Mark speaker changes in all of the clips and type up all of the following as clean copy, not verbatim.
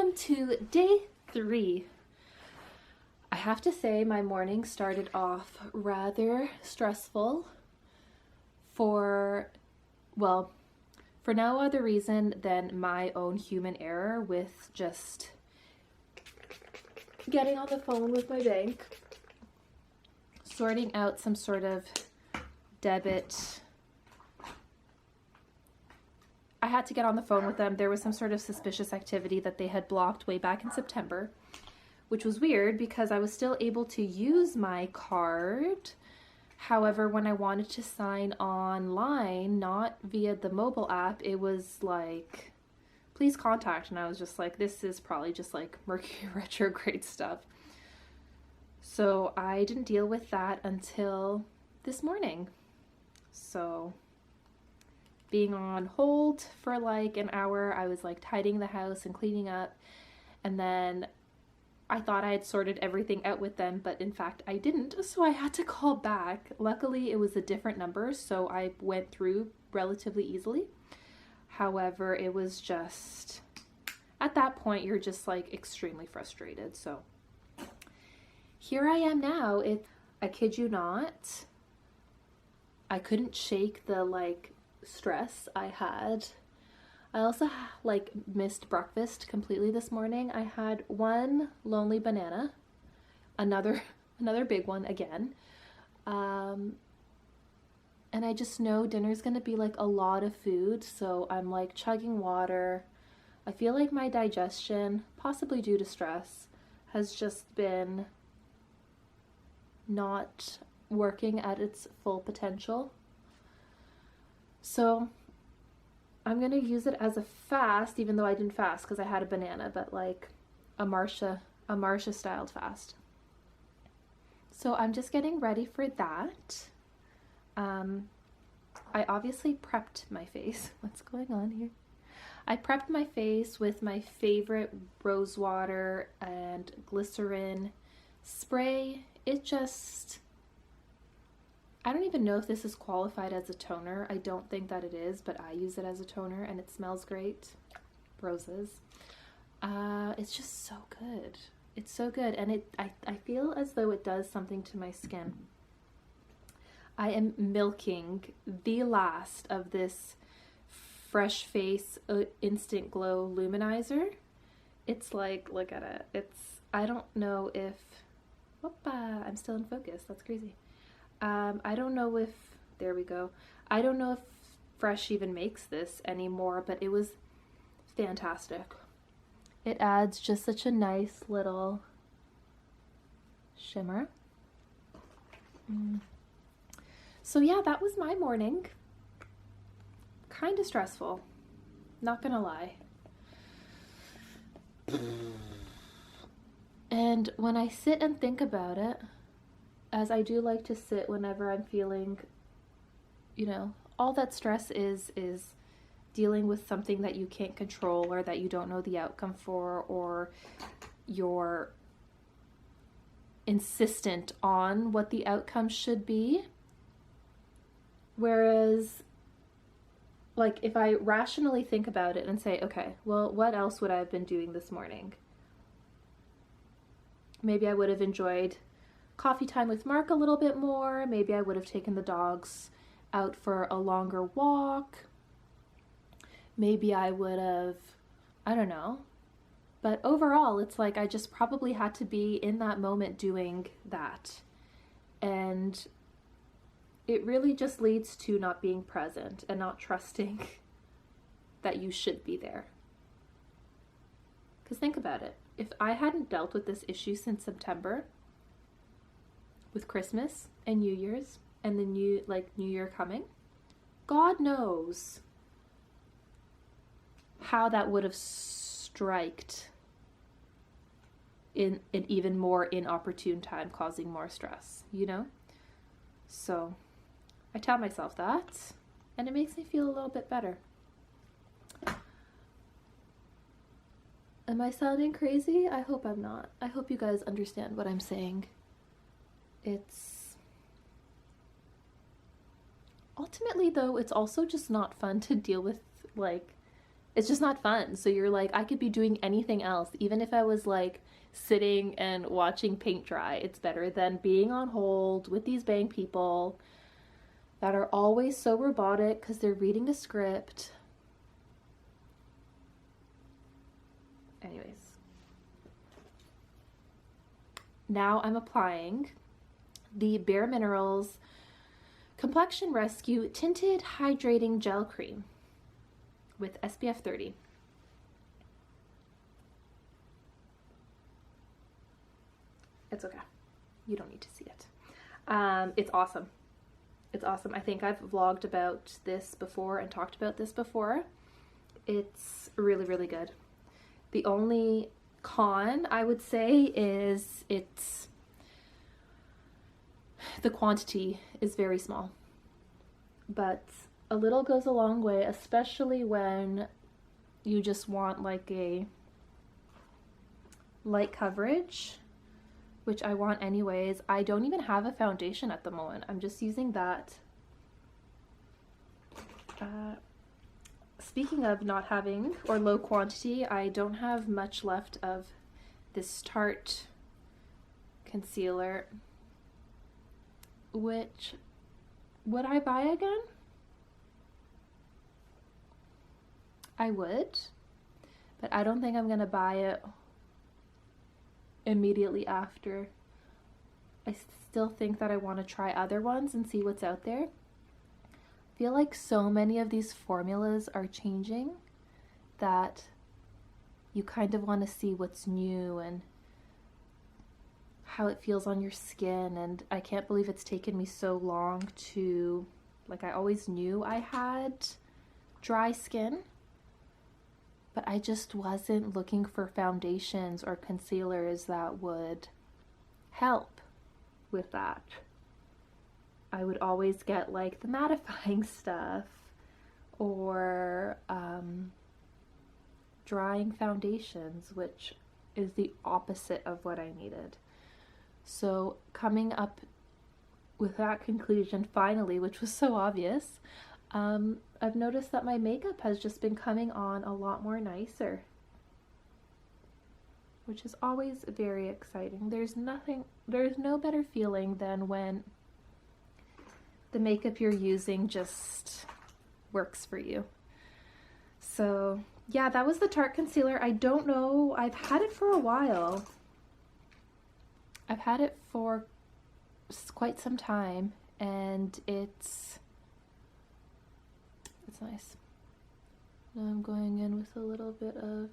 Speaker 1: welcome to day 3. I have to say my morning started off rather stressful for no other reason than my own human error with just getting on the phone with my bank, sorting out some sort of debit. I had to get on the phone with them. There was some sort of suspicious activity that they had blocked way back in September, which was weird because I was still able to use my card. However, when I wanted to sign online, not via the mobile app, it was like, please contact. And I was just like, this is probably just like Mercury retrograde stuff. So I didn't deal with that until this morning. So being on hold for like an hour, I was like tidying the house and cleaning up, and then I thought I had sorted everything out with them, but in fact I didn't, so I had to call back. Luckily it was a different number, so I went through relatively easily. However, it was just, at that point you're just like extremely frustrated. So here I am now. I kid you not, I couldn't shake the like stress I had. I also like missed breakfast completely this morning. I had one lonely banana, another big one again, and I just know dinner's gonna be like a lot of food, so I'm like chugging water. I feel like my digestion, possibly due to stress, has just been not working at its full potential. So I'm gonna use it as a fast, even though I didn't fast because I had a banana, but like a Marsha styled fast. So I'm just getting ready for that. I obviously prepped my face. What's going on here? I prepped my face with my favorite rose water and glycerin spray. I don't even know if this is qualified as a toner. I don't think that it is, but I use it as a toner and it smells great. Roses. It's just so good. It's so good, and I feel as though it does something to my skin. I am milking the last of this Fresh Face Instant Glow Luminizer. It's like, look at it. I don't know if, I'm still in focus. That's crazy. I don't know if, there we go. I don't know if Fresh even makes this anymore, but it was fantastic. It adds just such a nice little shimmer. So yeah, that was my morning. Kind of stressful, not gonna lie. And when I sit and think about it, as I do like to sit whenever I'm feeling, all that stress is dealing with something that you can't control or that you don't know the outcome for, or you're insistent on what the outcome should be. Whereas, like, if I rationally think about it and say, okay, well, what else would I have been doing this morning? Maybe I would have enjoyed coffee time with Mark a little bit more. Maybe I would have taken the dogs out for a longer walk. Maybe I would have, I don't know. But overall, it's like I just probably had to be in that moment doing that. And it really just leads to not being present and not trusting that you should be there. Because think about it. If I hadn't dealt with this issue since September, with Christmas and New Year's and the New Year coming, God knows how that would have striked in an even more inopportune time, causing more stress, So I tell myself that, and it makes me feel a little bit better. Am I sounding crazy? I hope I'm not. I hope you guys understand what I'm saying. Ultimately, though, it's also just not fun to deal with, like, It's just not fun. So you're like, I could be doing anything else. Even if I was like sitting and watching paint dry, it's better than being on hold with these bank people that are always so robotic because they're reading the script. Anyways. Now I'm applying the Bare Minerals Complexion Rescue Tinted Hydrating Gel Cream with SPF 30. It's okay. You don't need to see it. It's awesome. It's awesome. I think I've vlogged about this before and talked about this before. It's really, really good. The only con I would say is the quantity is very small, but a little goes a long way, especially when you just want like a light coverage, which I want anyways. I don't even have a foundation at the moment. I'm just using that. Speaking of not having, or low quantity, I don't have much left of this Tarte concealer, which, would I buy again? I would, but I don't think I'm gonna buy it immediately after. I still think that I want to try other ones and see what's out there. I feel like so many of these formulas are changing that you kind of want to see what's new and how it feels on your skin. And I can't believe it's taken me so long to, like, I always knew I had dry skin, but I just wasn't looking for foundations or concealers that would help with that. I would always get like the mattifying stuff or drying foundations, which is the opposite of what I needed. So coming up with that conclusion finally, which was so obvious, I've noticed that my makeup has just been coming on a lot more nicer, which is always very exciting. There's no better feeling than when the makeup you're using just works for you. So yeah, that was the Tarte concealer. I don't know, I've had it for a while. I've had it for quite some time, and it's nice. Now I'm going in with a little bit of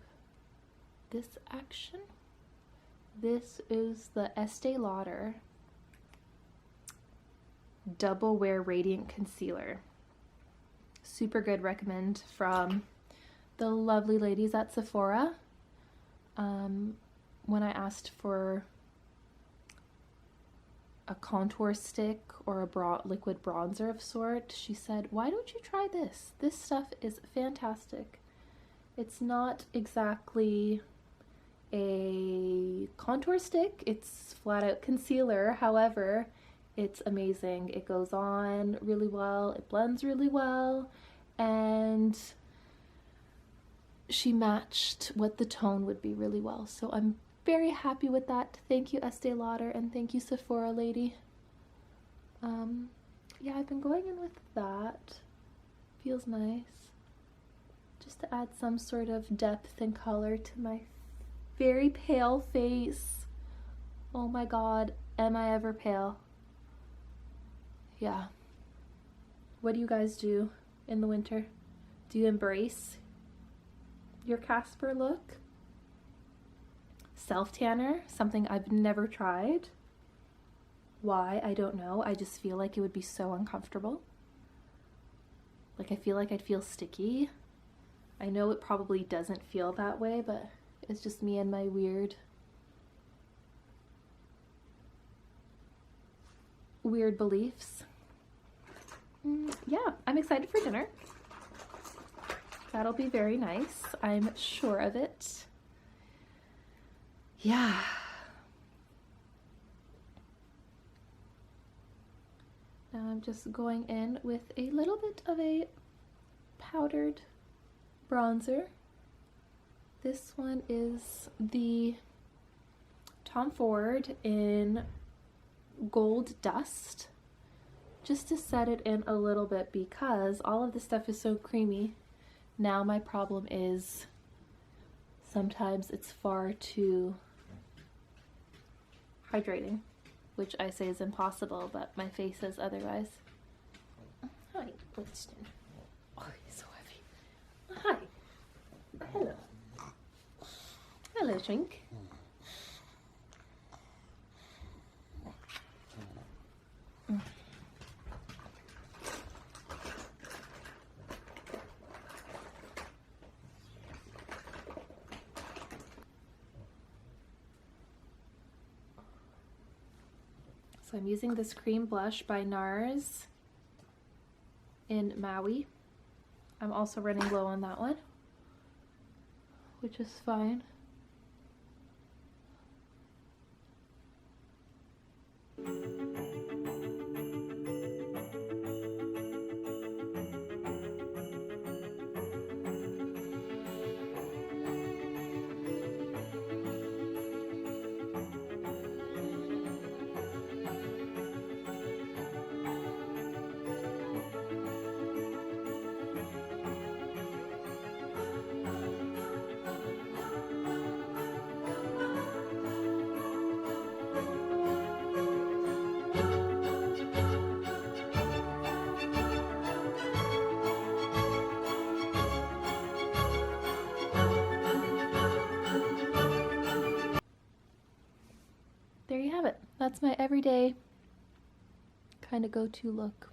Speaker 1: this action. This is the Estee Lauder Double Wear Radiant Concealer. Super good, recommend, from the lovely ladies at Sephora. When I asked for a contour stick or a liquid bronzer of sort, she said, why don't you try this? This stuff is fantastic. It's not exactly a contour stick, it's flat out concealer. However, it's amazing. It goes on really well, it blends really well, and she matched what the tone would be really well. So I'm very happy with that. Thank you, Estee Lauder, and thank you, Sephora lady. Yeah, I've been going in with that. Feels nice. Just to add some sort of depth and color to my very pale face. Oh my god, am I ever pale? Yeah. What do you guys do in the winter? Do you embrace your Casper look? Self-tanner, something I've never tried. Why? I don't know. I just feel like it would be so uncomfortable. Like, I feel like I'd feel sticky. I know it probably doesn't feel that way, but it's just me and my weird beliefs. Yeah, I'm excited for dinner. That'll be very nice. I'm sure of it. Yeah. Now I'm just going in with a little bit of a powdered bronzer. This one is the Tom Ford in Gold Dust, just to set it in a little bit because all of this stuff is so creamy. Now my problem is sometimes it's far too hydrating, which I say is impossible, but my face says otherwise. Hi, Winston. Oh, he's so heavy. Hi. Hello. Hello, Drink. So I'm using this cream blush by NARS in Maui. I'm also running low on that one, which is fine. There you have it. That's my everyday kind of go-to look.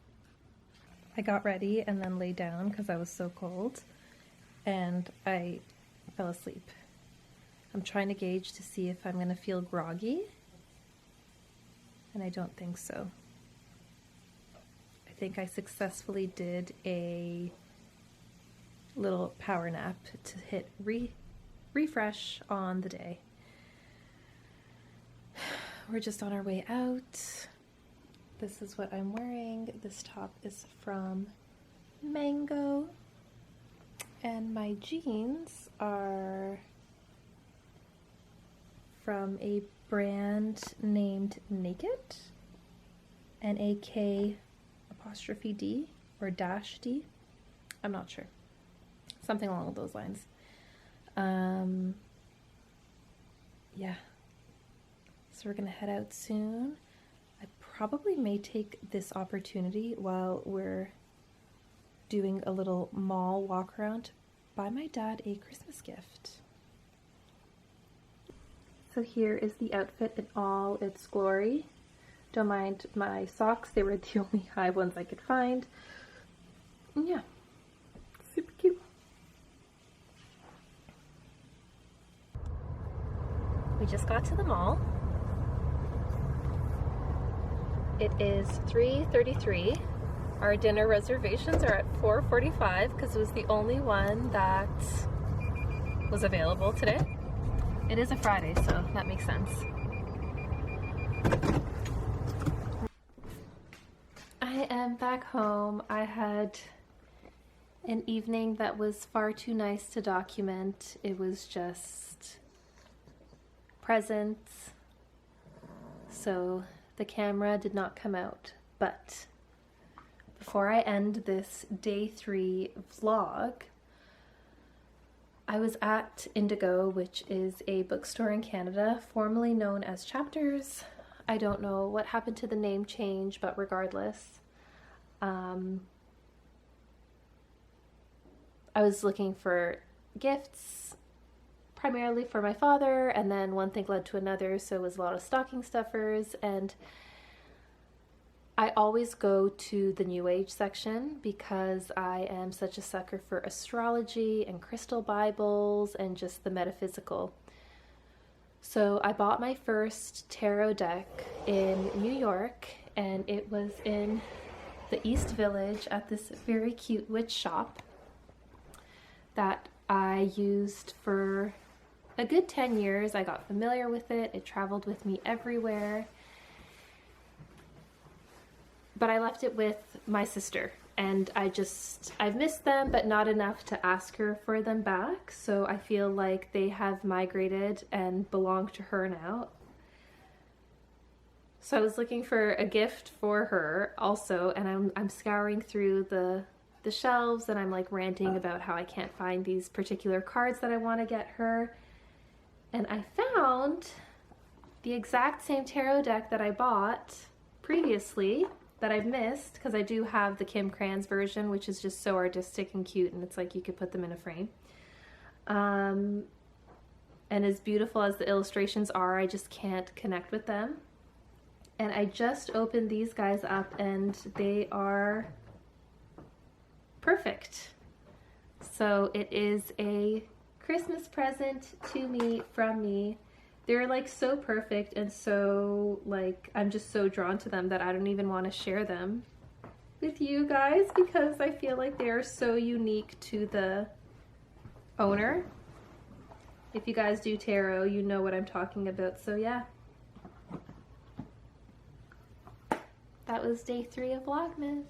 Speaker 1: I got ready and then lay down because I was so cold and I fell asleep. I'm trying to gauge to see if I'm going to feel groggy, and I don't think so. I think I successfully did a little power nap to hit refresh on the day. We're just on our way out. This is what I'm wearing. This top is from Mango. And my jeans are from a brand named Naked. N-A-K apostrophe D or dash D. I'm not sure. Something along those lines. Yeah. So we're gonna head out soon. I probably may take this opportunity while we're doing a little mall walk around to buy my dad a Christmas gift. So here is the outfit in all its glory. Don't mind my socks, they were the only high ones I could find. And yeah, super cute. We just got to the mall. It is 3:33. Our dinner reservations are at 4:45 because it was the only one that was available today. It is a Friday, so that makes sense. I am back home. I had an evening that was far too nice to document. It was just presents. So the camera did not come out, but before I end this day 3 vlog, I was at Indigo, which is a bookstore in Canada, formerly known as Chapters. I don't know what happened to the name change, but regardless, I was looking for gifts, primarily for my father, and then one thing led to another, so it was a lot of stocking stuffers, and I always go to the New Age section because I am such a sucker for astrology and crystal Bibles and just the metaphysical. So I bought my first tarot deck in New York, and it was in the East Village at this very cute witch shop that I used for a good 10 years. I got familiar with it. It traveled with me everywhere. But I left it with my sister, and I've missed them, but not enough to ask her for them back. So I feel like they have migrated and belong to her now. So I was looking for a gift for her also, and I'm scouring through the shelves, and I'm like ranting about how I can't find these particular cards that I want to get her. And I found the exact same tarot deck that I bought previously that I've missed, because I do have the Kim Kranz version, which is just so artistic and cute, and it's like you could put them in a frame. And as beautiful as the illustrations are, I just can't connect with them. And I just opened these guys up, and they are perfect. So it is a Christmas present to me from me. They're like so perfect, and so like I'm just so drawn to them that I don't even want to share them with you guys, because I feel like they are so unique to the owner. If you guys do tarot, you know what I'm talking about. So yeah, that was day 3 of Vlogmas.